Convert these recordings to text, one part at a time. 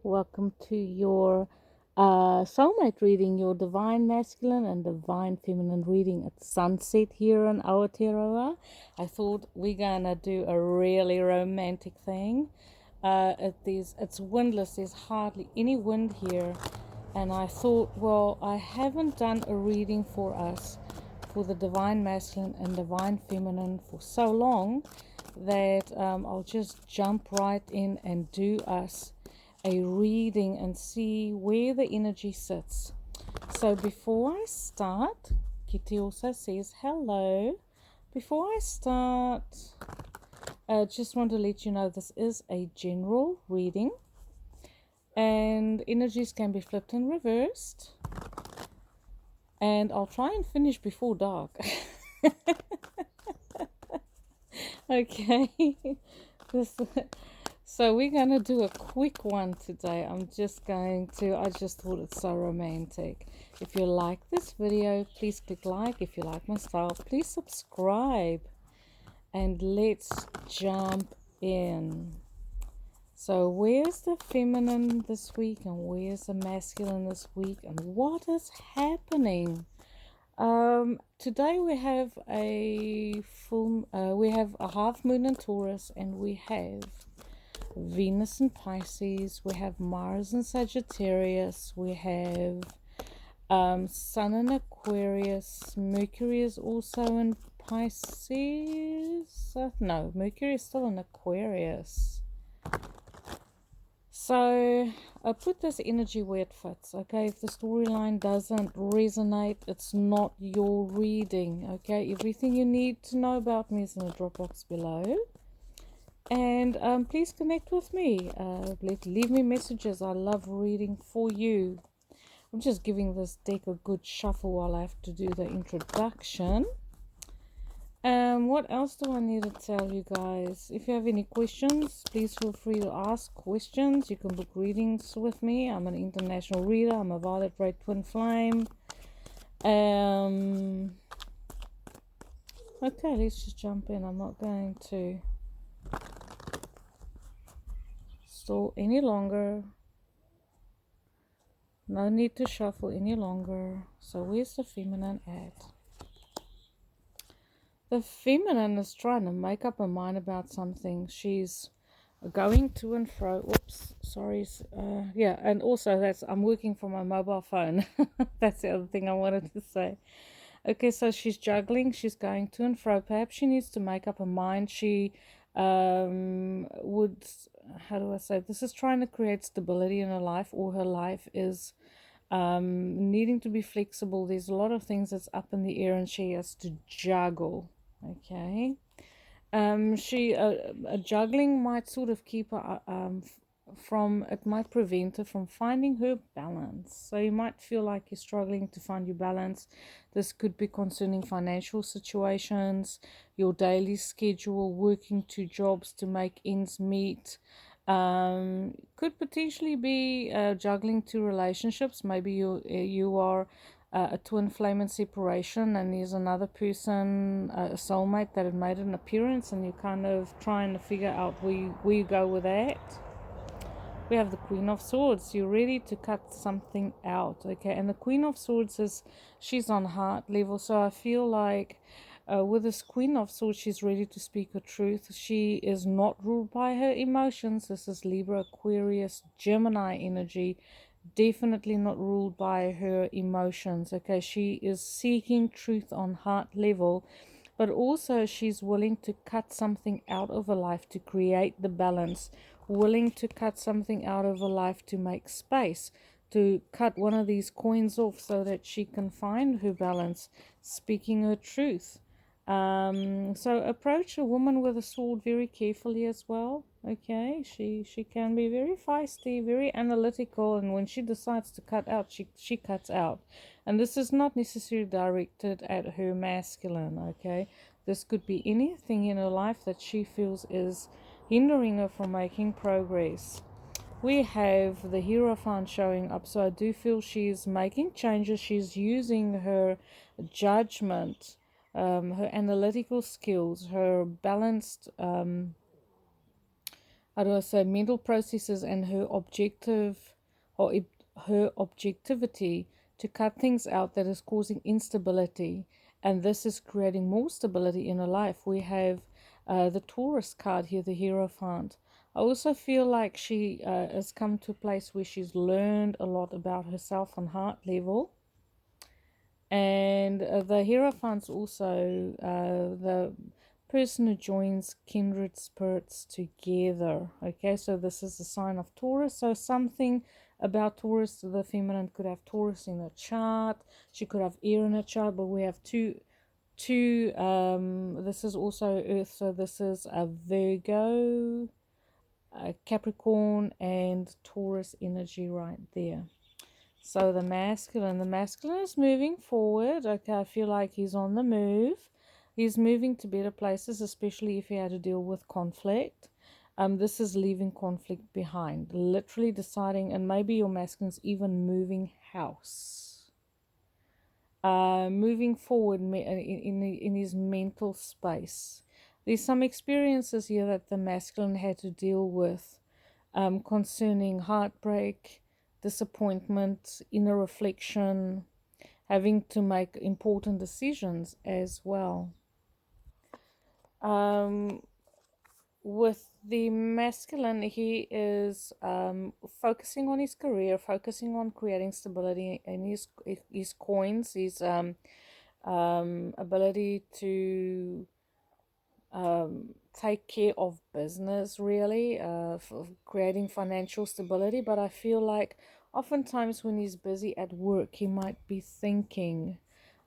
Welcome to your soulmate reading, your divine masculine and divine feminine reading at sunset here in Aotearoa. I thought we're gonna do a really romantic thing. It's windless. There's hardly any wind here, and I thought, well, I haven't done a reading for us for the divine masculine and divine feminine for so long that I'll just jump right in and do us a reading and see where the energy sits. So before I start, Kitty also says hello. Before I start, I just want to let you know this is a general reading and energies can be flipped and reversed. And I'll try and finish before dark. Okay. this So we're going to do a quick one today. I just thought it's so romantic. If you like this video, please click like. If you like my style, please subscribe. And let's jump in. So where's the feminine this week and where's the masculine this week and what is happening? Today we have a half moon in Taurus and we have Venus in Pisces, we have Mars in Sagittarius, we have Sun in Aquarius, Mercury is also in Pisces. No, Mercury is still in Aquarius. So I put this energy where it fits, okay? If the storyline doesn't resonate, it's not your reading, okay? Everything you need to know about me is in the drop box below. And please connect with me. Leave me messages. I love reading for you. I'm just giving this deck a good shuffle while I have to do the introduction. What else do I need to tell you guys? If you have any questions, please feel free to ask questions. You can book readings with me. I'm an international reader. I'm a Violet Ray Twin Flame. Okay, let's just jump in. I'm not going to stall any longer. No need to shuffle any longer. So where's the feminine at? The feminine is trying to make up her mind about something. She's going to and fro. Whoops, sorry. Yeah, and also I'm working from my mobile phone. That's the other thing I wanted to say. Okay, so she's juggling. She's going to and fro. Perhaps she needs to make up her mind. She would, how do I say, this is trying to create stability in her life, or her life is needing to be flexible. There's a lot of things that's up in the air and she has to juggle. Okay. Juggling might sort of keep her it might prevent her from finding her balance. So you might feel like you're struggling to find your balance. This could be concerning financial situations, your daily schedule, working two jobs to make ends meet. Could potentially be juggling two relationships. Maybe you are a twin flame in separation and there's another person, a soulmate that had made an appearance, and you're kind of trying to figure out where you go with that. We have the Queen of Swords. You're ready to cut something out, okay? And the Queen of Swords she's on heart level. So I feel like with this Queen of Swords, she's ready to speak her truth. She is not ruled by her emotions. This is Libra, Aquarius, Gemini energy. Definitely not ruled by her emotions, okay? She is seeking truth on heart level, but also she's willing to cut something out of her life to create the balance, willing to cut something out of her life to make space, to cut one of these coins off so that she can find her balance, speaking her truth. So approach a woman with a sword very carefully as well. Okay, she can be very feisty, very analytical, and when she decides to cut out, she cuts out. And this is not necessarily directed at her masculine. Okay, this could be anything in her life that she feels is hindering her from making progress. We have the Hierophant showing up, so I do feel she's making changes. She's using her judgment, her analytical skills, her balanced how do I say, mental processes and or her objectivity to cut things out that is causing instability, and this is creating more stability in her life. We have the Taurus card here, the Hierophant. I also feel like she has come to a place where she's learned a lot about herself on heart level. And the Hierophant's also the person who joins kindred spirits together. Okay, so this is a sign of Taurus. So something about Taurus, the feminine could have Taurus in a chart. She could have air in a chart, but we have two. This is also Earth, so this is a Virgo, a Capricorn, and Taurus energy right there. So the masculine is moving forward. Okay, I feel like he's on the move. He's moving to better places, especially if he had to deal with conflict. This is leaving conflict behind, literally deciding, and maybe your masculine's even moving house, moving forward in his mental space. There's some experiences here that the masculine had to deal with, concerning heartbreak, disappointment, inner reflection, having to make important decisions as well. Um, with the masculine, he is focusing on his career, focusing on creating stability in his coins, his ability to take care of business, really, for creating financial stability. But I feel like oftentimes when he's busy at work, he might be thinking,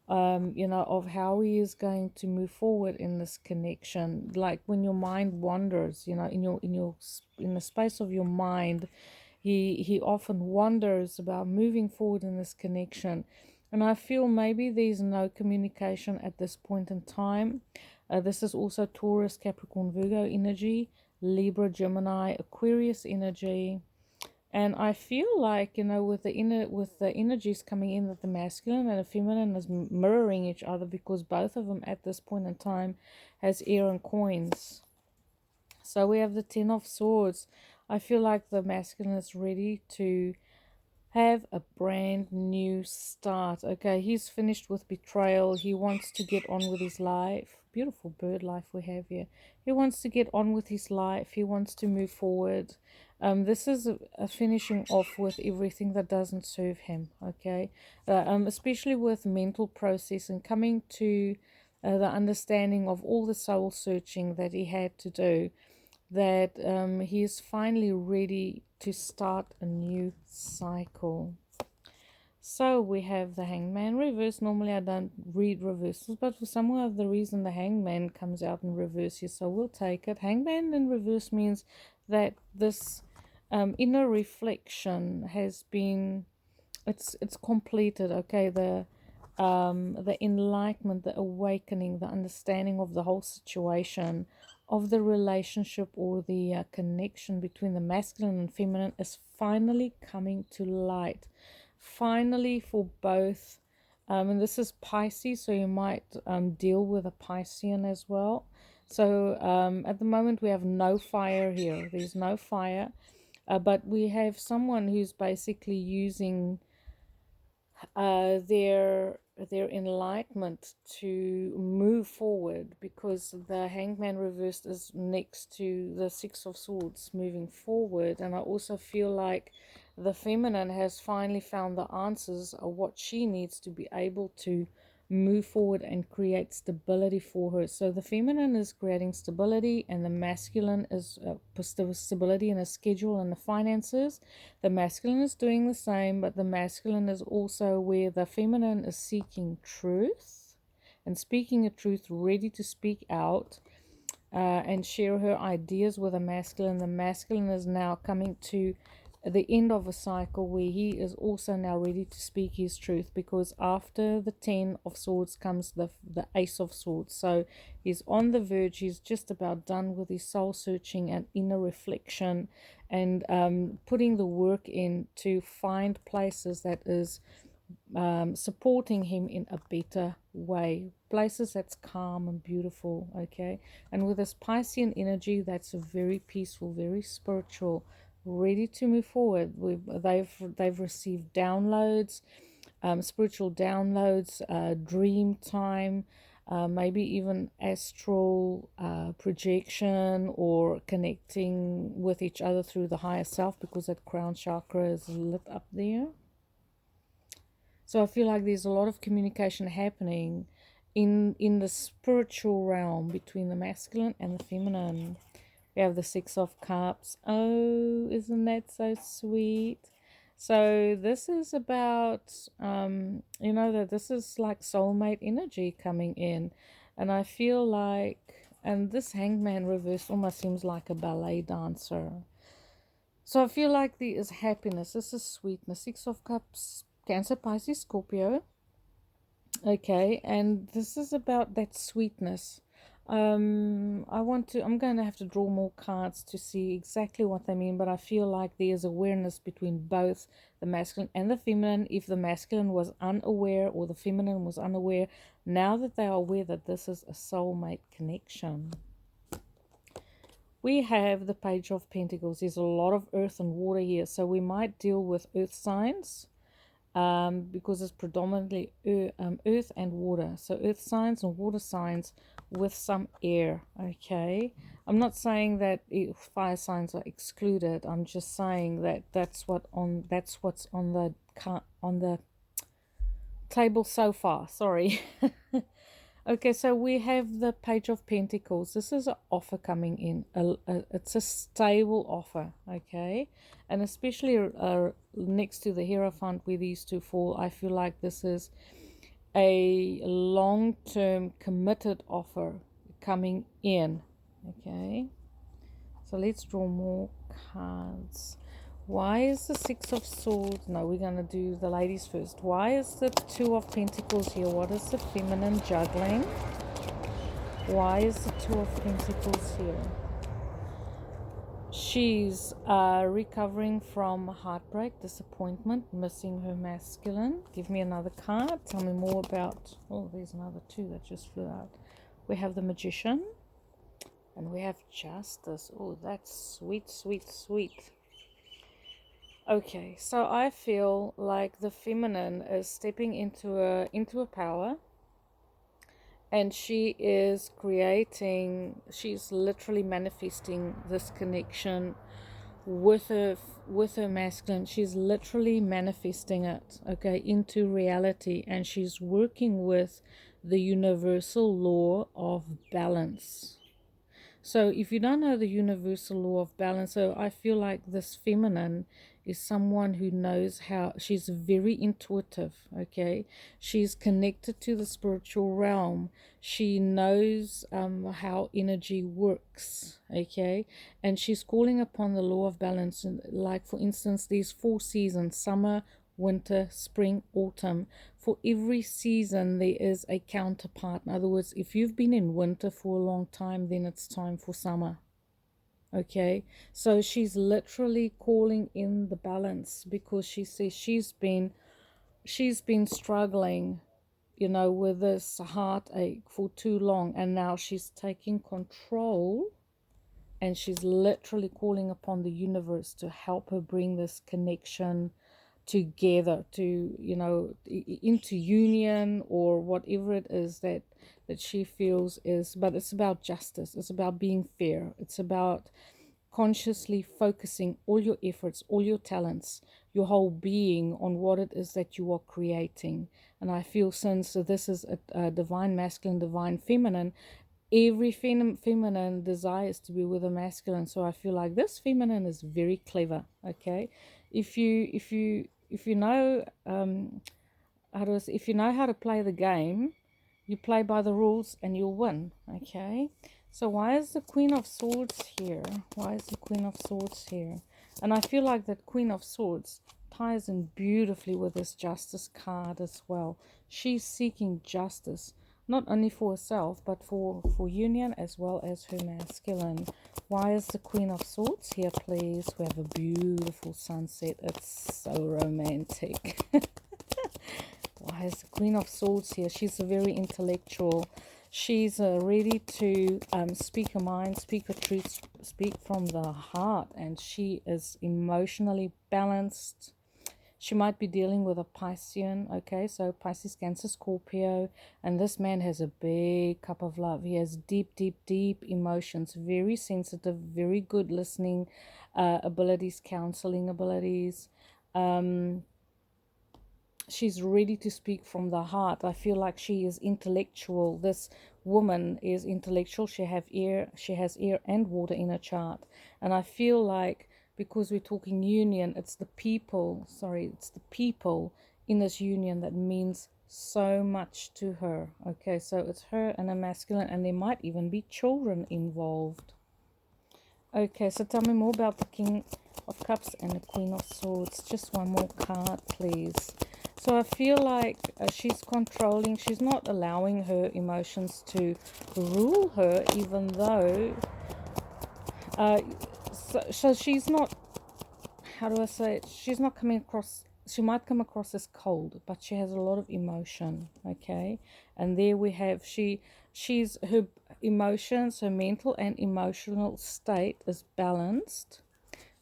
of how he is going to move forward in this connection. Like when your mind wanders, in the space of your mind, he often wonders about moving forward in this connection. And I feel maybe there's no communication at this point in time. This is also Taurus, Capricorn, Virgo energy, Libra, Gemini, Aquarius energy. And I feel like, with the energies coming in, that the masculine and the feminine is mirroring each other, because both of them at this point in time has air and coins. So we have the Ten of Swords. I feel like the masculine is ready to have a brand new start. Okay, he's finished with betrayal. He wants to get on with his life. Beautiful bird life we have here. He wants to get on with his life. He wants to move forward. This is a finishing off with everything that doesn't serve him. Okay, especially with mental process and coming to the understanding of all the soul searching that he had to do, that he is finally ready to start a new cycle. So we have the Hangman reverse. Normally I don't read reversals, but for some other reason the Hangman comes out in reverse here, so we'll take it. Hangman in reverse means that this inner reflection has been, it's completed. Okay, the enlightenment, the awakening, the understanding of the whole situation, of the relationship, or the connection between the masculine and feminine is finally coming to light. Finally, for both. And this is Pisces, so you might deal with a Piscean as well. So at the moment we have no fire here. There's no fire, but we have someone who's basically using their enlightenment to move forward, because the Hangman reversed is next to the Six of Swords, moving forward. And I also feel like the feminine has finally found the answers of what she needs to be able to move forward and create stability for her. So the feminine is creating stability, and the masculine is stability in a schedule and the finances. The masculine is doing the same, but the masculine is also where the feminine is seeking truth and speaking a truth, ready to speak out and share her ideas with the masculine. The masculine is now coming to the end of a cycle where he is also now ready to speak his truth, because after the Ten of Swords comes the Ace of Swords. So he's on the verge, he's just about done with his soul searching and inner reflection, and putting the work in to find places that is supporting him in a better way. Places that's calm and beautiful, okay? And with this Piscean energy, that's a very peaceful, very spiritual, ready to move forward. They've received downloads, spiritual downloads, dream time, maybe even astral projection, or connecting with each other through the higher self, because that crown chakra is lit up there. So I feel like there's a lot of communication happening in the spiritual realm between the masculine and the feminine. We have the Six of Cups. Oh, isn't that so sweet? So this is about, that this is like soulmate energy coming in. And I feel like, and this Hangman reverse almost seems like a ballet dancer. So I feel like there is happiness. This is sweetness. Six of Cups, Cancer, Pisces, Scorpio. Okay, and this is about that sweetness. I'm going to have to draw more cards to see exactly what they mean, but I feel like there's awareness between both the masculine and the feminine. If the masculine was unaware or the feminine was unaware, now that they are aware that this is a soulmate connection. We have the Page of Pentacles. There's a lot of earth and water here, so we might deal with earth signs. Because it's predominantly earth and water. So earth signs and water signs with some air, okay? I'm not saying that fire signs are excluded. I'm just saying that that's what's on the table so far. Sorry. Okay, so we have the Page of Pentacles. This is an offer coming in. It's a stable offer, okay? And especially next to the Hierophant where these two fall, I feel like this is a long-term committed offer coming in, okay? So let's draw more cards. Why is the Six of Swords? No, we're going to do the ladies first. Why is the Two of Pentacles here? What is the feminine juggling? Why is the Two of Pentacles here? She's recovering from heartbreak, disappointment, missing her masculine. Give me another card. Tell me more about... Oh, there's another two that just flew out. We have the Magician. And we have Justice. Oh, that's sweet, sweet, sweet. Okay, so I feel like the feminine is stepping into a power, and she is creating, she's literally manifesting this connection with her masculine. She's literally manifesting it, okay, into reality, and she's working with the universal law of balance. So if you don't know the universal law of balance, so I feel like this feminine is someone who knows how, she's very intuitive, okay? She's connected to the spiritual realm. She knows how energy works, okay? And she's calling upon the law of balance. And like, for instance, these 4 seasons: summer, winter, spring, autumn. For every season there is a counterpart. In other words, if you've been in winter for a long time, then it's time for summer, okay? So she's literally calling in the balance, because she says she's been struggling, with this heartache for too long, and now she's taking control, and she's literally calling upon the universe to help her bring this connection together, to into union, or whatever it is that she feels is. But it's about justice, it's about being fair, it's about consciously focusing all your efforts, all your talents, your whole being on what it is that you are creating. And I feel, since this is a divine masculine, divine feminine, every feminine desires to be with a masculine. So I feel like this feminine is very clever, okay? If you know if you know how to play the game, you play by the rules and you'll win, okay? So why is the Queen of Swords here? Why is the Queen of Swords here? And I feel like that Queen of Swords ties in beautifully with this Justice card as well. She's seeking justice, not only for herself, but for union as well as her masculine. Why is the Queen of Swords here, please? We have a beautiful sunset. It's so romantic. Why is the Queen of Swords here? She's a very intellectual. She's ready to speak her mind, speak her truth, speak from the heart, and she is emotionally balanced. She might be dealing with a Piscean, okay? So Pisces, Cancer, Scorpio, and this man has a big cup of love. He has deep, deep, deep emotions, very sensitive, very good listening abilities, counseling abilities. She's ready to speak from the heart. I feel like she is intellectual. This woman is intellectual. She has air and water in her chart. And I feel like because we're talking union, it's the people, it's the people in this union that means so much to her. Okay, so it's her and a masculine, and there might even be children involved. Okay, so tell me more about the King of Cups and the Queen of Swords. Just one more card, please. So I feel like she's controlling. She's not allowing her emotions to rule her, even though... so she's not... How do I say it? She's not coming across... She might come across as cold, but she has a lot of emotion, okay? And there we have... She's... Her emotions, her mental and emotional state is balanced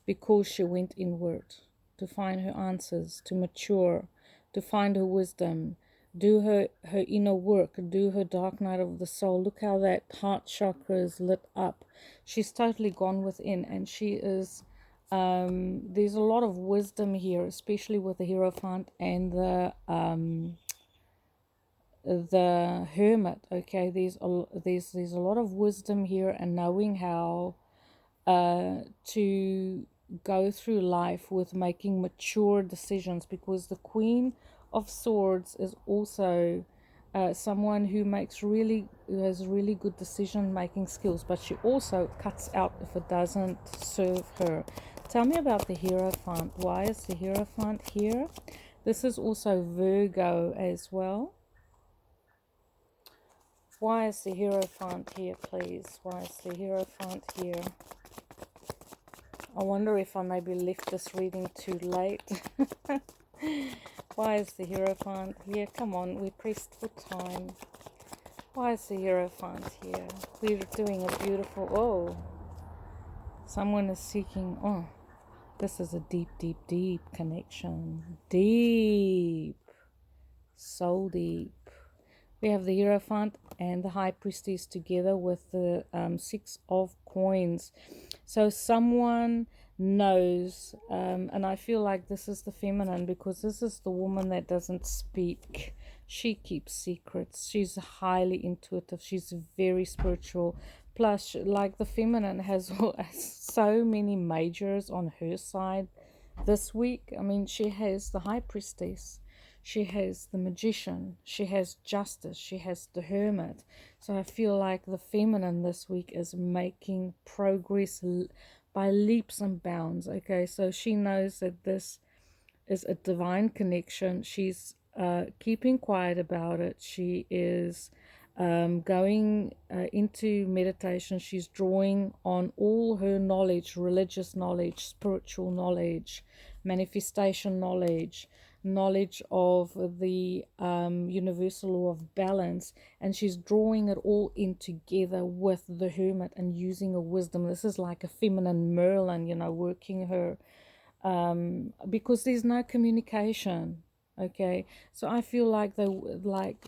because she went inward to find her answers, to mature, to find her wisdom, do her inner work, do her dark night of the soul. Look how that heart chakra is lit up. She's totally gone within, and she is... there's a lot of wisdom here, especially with the Hierophant and the Hermit. Okay, there's a lot of wisdom here, and knowing how to go through life with making mature decisions, because the Queen of Swords is also someone who has really good decision making skills, but she also cuts out if it doesn't serve her. Tell me about the Hierophant. Why is the Hierophant here? This is also Virgo as well. Why is the Hierophant here, please? Why is the Hierophant here? I wonder if I maybe left this reading too late. Why is the Hierophant here? Come on, we're pressed for time. Why is the Hierophant here? We're doing a beautiful... Oh, someone is seeking... Oh, this is a deep, deep, deep connection. Deep. So deep. We have the Hierophant and the High Priestess together with the Six of Coins. So someone knows, and I feel like this is the feminine, because this is the woman that doesn't speak. She keeps secrets. She's highly intuitive. She's very spiritual. Plus, like, the feminine has so many majors on her side this week. I mean, she has the High Priestess. She has the Magician, she has Justice, she has the Hermit. So I feel like the feminine this week is making progress by leaps and bounds. Okay, so she knows that this is a divine connection. She's keeping quiet about it. She is going into meditation. She's drawing on all her knowledge, religious knowledge, spiritual knowledge, manifestation knowledge, knowledge of the universal law of balance, and she's drawing it all in together with the Hermit and using her wisdom. This is like a feminine Merlin, you know, working her, because there's no communication. Okay, so I feel like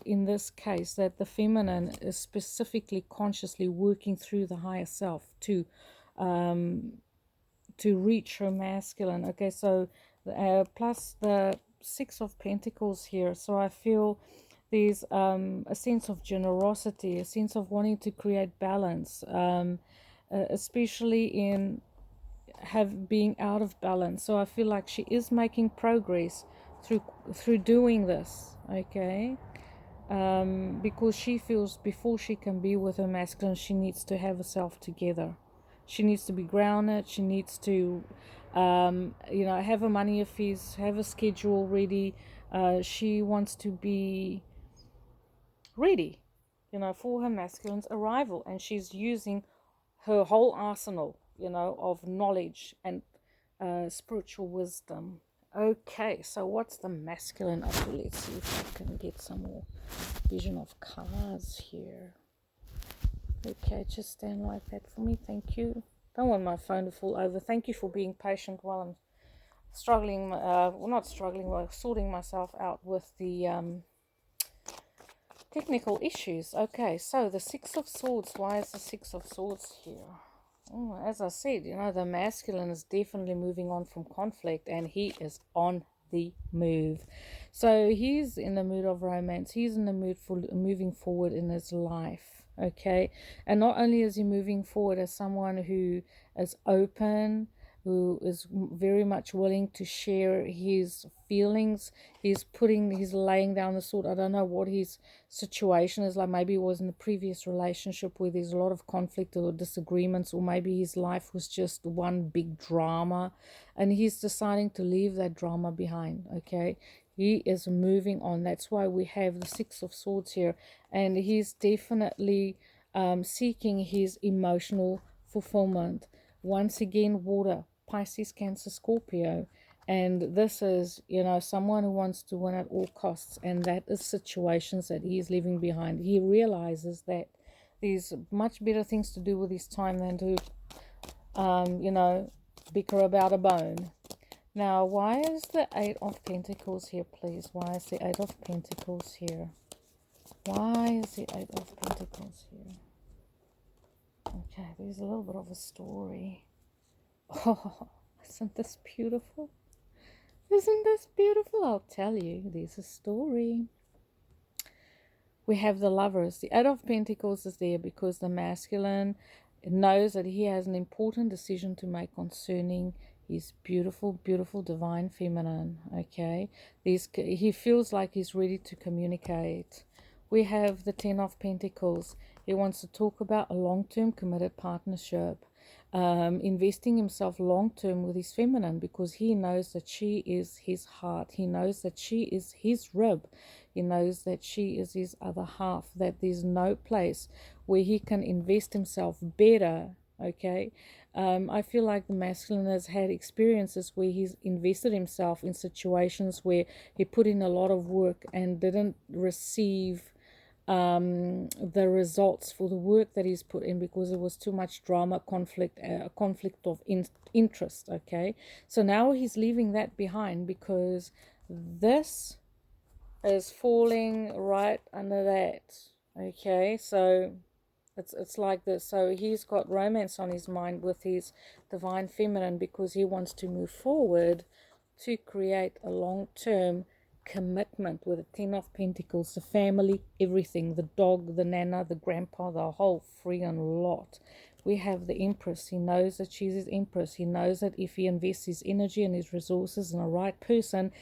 in this case that the feminine is specifically consciously working through the higher self to reach her masculine. Okay, so plus the Six of Pentacles here. So I feel there's a sense of generosity, a sense of wanting to create balance, especially in being out of balance. So I feel like she is making progress through doing this. Okay, because she feels before she can be with her masculine, she needs to have herself together. She needs to be grounded. She needs to have her money affairs, have a schedule ready. She wants to be ready, for her masculine's arrival, and she's using her whole arsenal, of knowledge and spiritual wisdom Okay, so what's the masculine up to? Let's see if I can get some more vision of cards here. Okay, just stand like that for me. Thank you. Don't want my phone to fall over. Thank you for being patient while I'm struggling, well, not struggling, but sorting myself out with the technical issues. Okay, so the Six of Swords. Why is the Six of Swords here? As I said, the masculine is definitely moving on from conflict, and he is on the move. So he's in the mood of romance. He's in the mood for moving forward in his life. Okay, and not only is he moving forward as someone who is open, who is very much willing to share his feelings. He's laying down the sword. I don't know what his situation is like. Maybe it was in a previous relationship where there's a lot of conflict or disagreements, or maybe his life was just one big drama and he's deciding to leave that drama behind. Okay, he is moving on. That's why we have the Six of Swords here, and he's definitely seeking his emotional fulfillment. Once again, water, Pisces, Cancer, Scorpio. And this is, someone who wants to win at all costs. And that is situations that he is leaving behind. He realizes that there's much better things to do with his time than to, bicker about a bone. Now, why is the Eight of Pentacles here, please? Why is the Eight of Pentacles here? Why is the Eight of Pentacles here? Okay, there's a little bit of a story. Oh, isn't this beautiful? Isn't this beautiful? I'll tell you. There's a story. We have the Lovers. The Eight of Pentacles is there because the masculine knows that he has an important decision to make concerning his beautiful, beautiful divine feminine. Okay, he feels like he's ready to communicate. We have the Ten of Pentacles. He wants to talk about a long-term committed partnership. Investing himself long-term with his feminine, because he knows that she is his heart. He knows that she is his rib. He knows that she is his other half, that there's no place where he can invest himself better. Okay, I feel like the masculine has had experiences where he's invested himself in situations where he put in a lot of work and didn't receive the results for the work that he's put in, because it was too much drama, conflict, conflict of interest. Okay, so now he's leaving that behind because this is falling right under that. Okay, so it's like this. So he's got romance on his mind with his divine feminine because he wants to move forward to create a long-term commitment with the Ten of Pentacles, the family, everything, the dog, the nana, the grandpa, the whole freaking lot. We have the Empress. He knows that she's his Empress. He knows that if he invests his energy and his resources in the right person,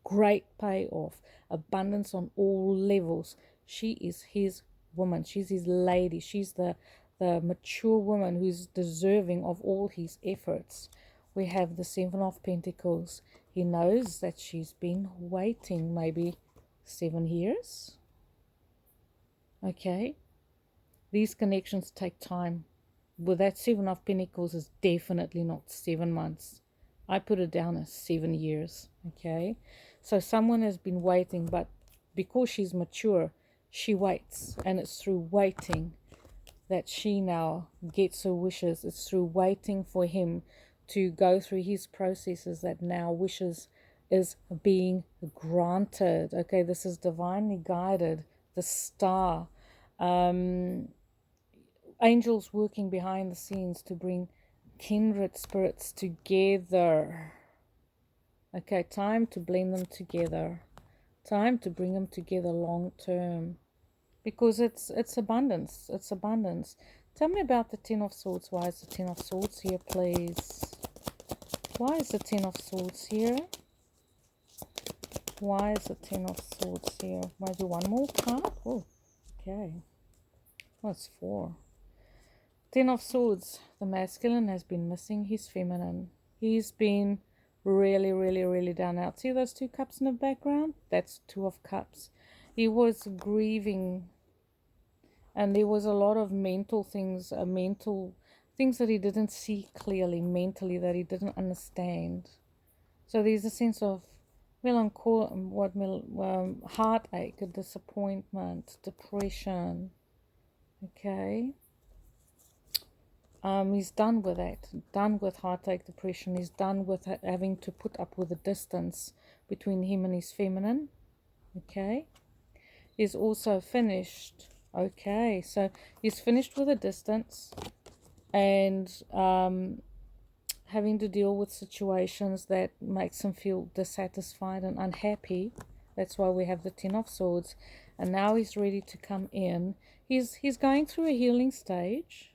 great payoff, abundance on all levels. She is his woman. She's his lady. She's the mature woman who's deserving of all his efforts. We have the Seven of Pentacles. He knows that she's been waiting maybe 7 years. Okay, these connections take time. Well, that Seven of Pentacles is definitely not 7 months. I put it down as 7 years. Okay, so someone has been waiting, but because she's mature, she waits, and it's through waiting that she now gets her wishes. It's through waiting for him to go through his processes that now wishes is being granted. Okay, this is divinely guided. The star, angels working behind the scenes to bring kindred spirits together. Okay, time to blend them together. Time to bring them together long term. Because it's abundance. It's abundance. Tell me about the Ten of Swords. Why is the Ten of Swords here, please? Why is the Ten of Swords here? Why is the Ten of Swords here? Want to do one more card? Oh, okay. Oh, it's 4. Ten of Swords. The masculine has been missing his feminine. He's been really, really, really down out. See those 2 cups in the background? That's 2 of Cups. He was grieving, and there was a lot of mental things, mental things that he didn't see clearly mentally, that he didn't understand. So there's a sense of heartache, disappointment, depression. Okay. He's done with that, done with heartache, depression. He's done with having to put up with the distance between him and his feminine. Okay. He's also finished. Okay, so he's finished with the distance and having to deal with situations that makes him feel dissatisfied and unhappy. That's why we have the Ten of Swords. And now he's ready to come in. He's going through a healing stage.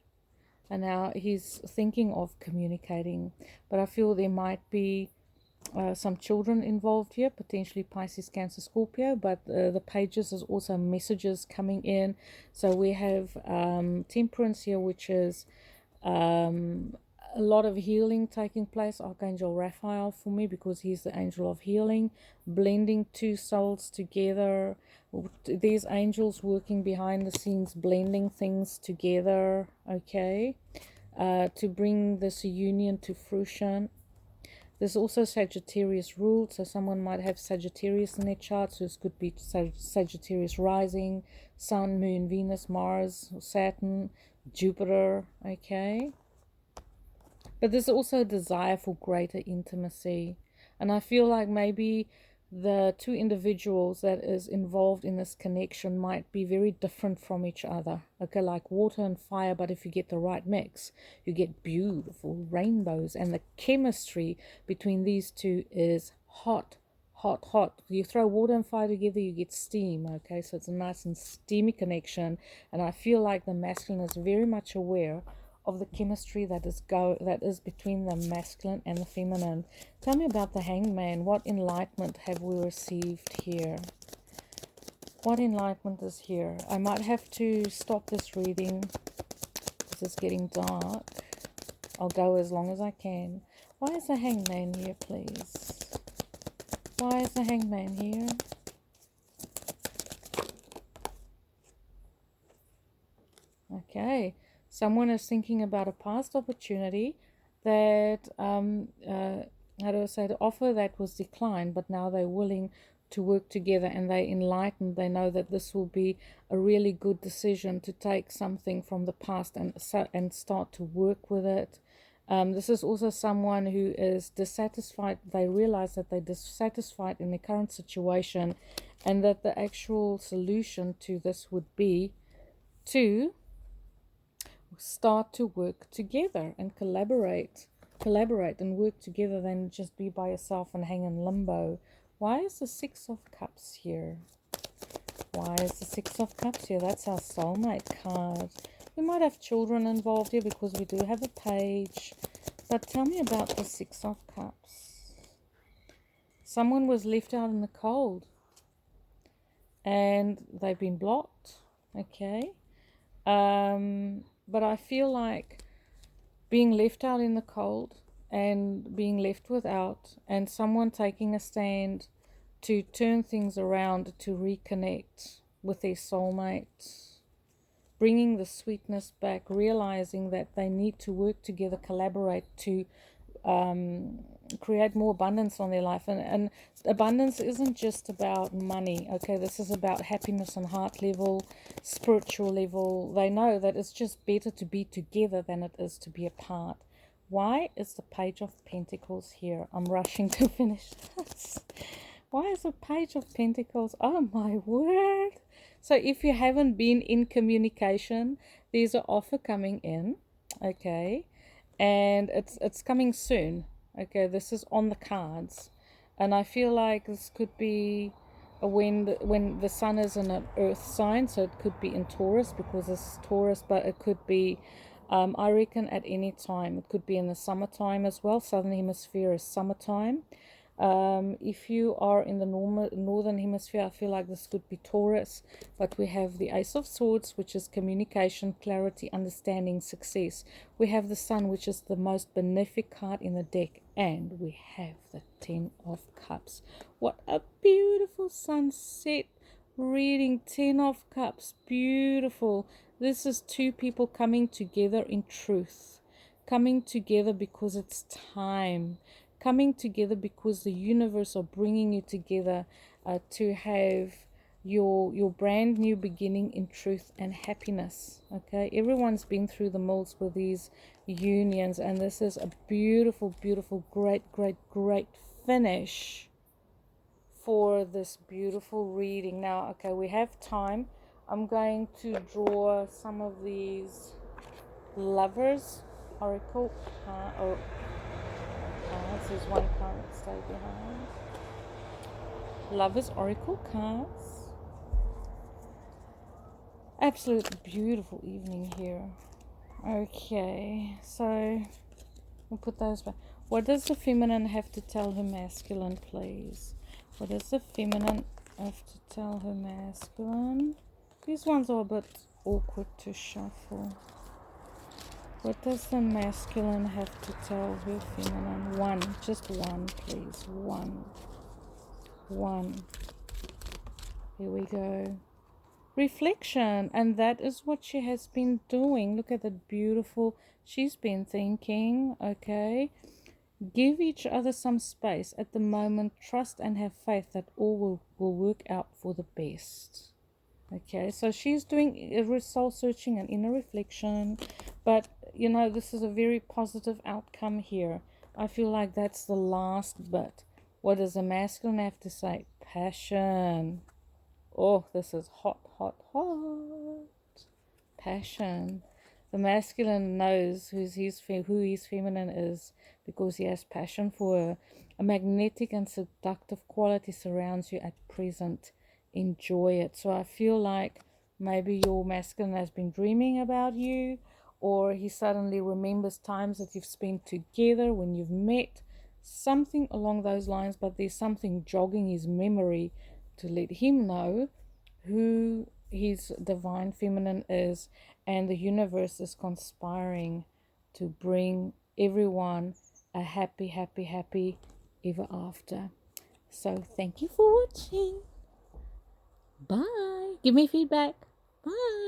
And now he's thinking of communicating. But I feel there might be some children involved here, potentially Pisces, Cancer, Scorpio, but the pages is also messages coming in. So we have Temperance here, which is a lot of healing taking place. Archangel Raphael for me, because he's the angel of healing, blending two souls together. There's angels working behind the scenes, blending things together, okay, to bring this union to fruition. There's also Sagittarius ruled, so someone might have Sagittarius in their chart, so this could be Sagittarius rising, Sun, Moon, Venus, Mars, Saturn, Jupiter, okay? But there's also a desire for greater intimacy. And I feel like maybe the two individuals that is involved in this connection might be very different from each other. Okay, like water and fire, but if you get the right mix, you get beautiful rainbows. And the chemistry between these two is hot, hot, hot. You throw water and fire together, you get steam. Okay, so it's a nice and steamy connection. And I feel like the masculine is very much aware of the chemistry that is between the masculine and the feminine. Tell me about the Hangman. What enlightenment have we received here? What enlightenment is here? I might have to stop this reading because it's getting dark. I'll go as long as I can. Why is the Hangman here, please? Why is the Hangman here? Okay. Someone is thinking about a past opportunity that, how do I say, the offer that was declined, but now they're willing to work together and they're enlightened. They know that this will be a really good decision to take something from the past and start to work with it. This is also someone who is dissatisfied. They realize that they're dissatisfied in their current situation and that the actual solution to this would be to start to work together and collaborate and work together than just be by yourself and hang in limbo. Why is the Six of Cups here? Why is the Six of Cups here? That's our soulmate card. We might have children involved here because we do have a page. But tell me about the Six of Cups. Someone was left out in the cold and they've been blocked. Okay. But I feel like being left out in the cold and being left without, and someone taking a stand to turn things around, to reconnect with their soulmate, bringing the sweetness back, realizing that they need to work together, collaborate to create more abundance on their life. And abundance isn't just about money. Okay, this is about happiness on heart level, spiritual level. They know that it's just better to be together than it is to be apart. Why is the Page of Pentacles here? I'm rushing to finish this. Why is the Page of Pentacles? Oh my word. So if you haven't been in communication, there's an offer coming in. Okay, and it's coming soon. Okay, this is on the cards, and I feel like this could be when the sun is in an earth sign, so it could be in Taurus because it's Taurus, but it could be I reckon at any time. It could be in the summertime as well. Southern hemisphere is summertime. If you are in the northern hemisphere, I feel like this could be Taurus, but we have the Ace of Swords, which is communication, clarity, understanding, success. We have the Sun, which is the most benefic card in the deck, and we have the Ten of Cups. What a beautiful sunset reading. Ten of Cups, beautiful. This is two people coming together in truth, coming together because it's time. coming together because the universe are bringing you together to have your brand new beginning in truth and happiness. Okay, everyone's been through the molds with these unions, and this is a beautiful, beautiful, great finish for this beautiful reading. Now, okay, we have time. I'm going to draw some of these lovers oracle or this is one card, stay behind. Lovers oracle cards. Absolutely beautiful evening here. Okay, so we'll put those back. What does the feminine have to tell her masculine, please? What does the feminine have to tell her masculine? These ones are a bit awkward to shuffle. What does the masculine have to tell her feminine? One, just one, please. One. Here we go. Reflection, and that is what she has been doing. Look at that beautiful, she's been thinking. Okay, give each other some space at the moment. Trust and have faith that all will work out for the best. Okay, so she's doing a soul searching and inner reflection, but you know, this is a very positive outcome here. I feel like that's the last bit. What does the masculine have to say? Passion. Oh, this is hot. Passion. The masculine knows who his feminine is because he has passion for her. A magnetic and seductive quality surrounds you at present. Enjoy it. So I feel like maybe your masculine has been dreaming about you, or he suddenly remembers times that you've spent together when you've met, something along those lines, but there's something jogging his memory to let him know who his divine feminine is, and the universe is conspiring to bring everyone a happy ever after. So thank you for watching. Bye. Give me feedback. Bye.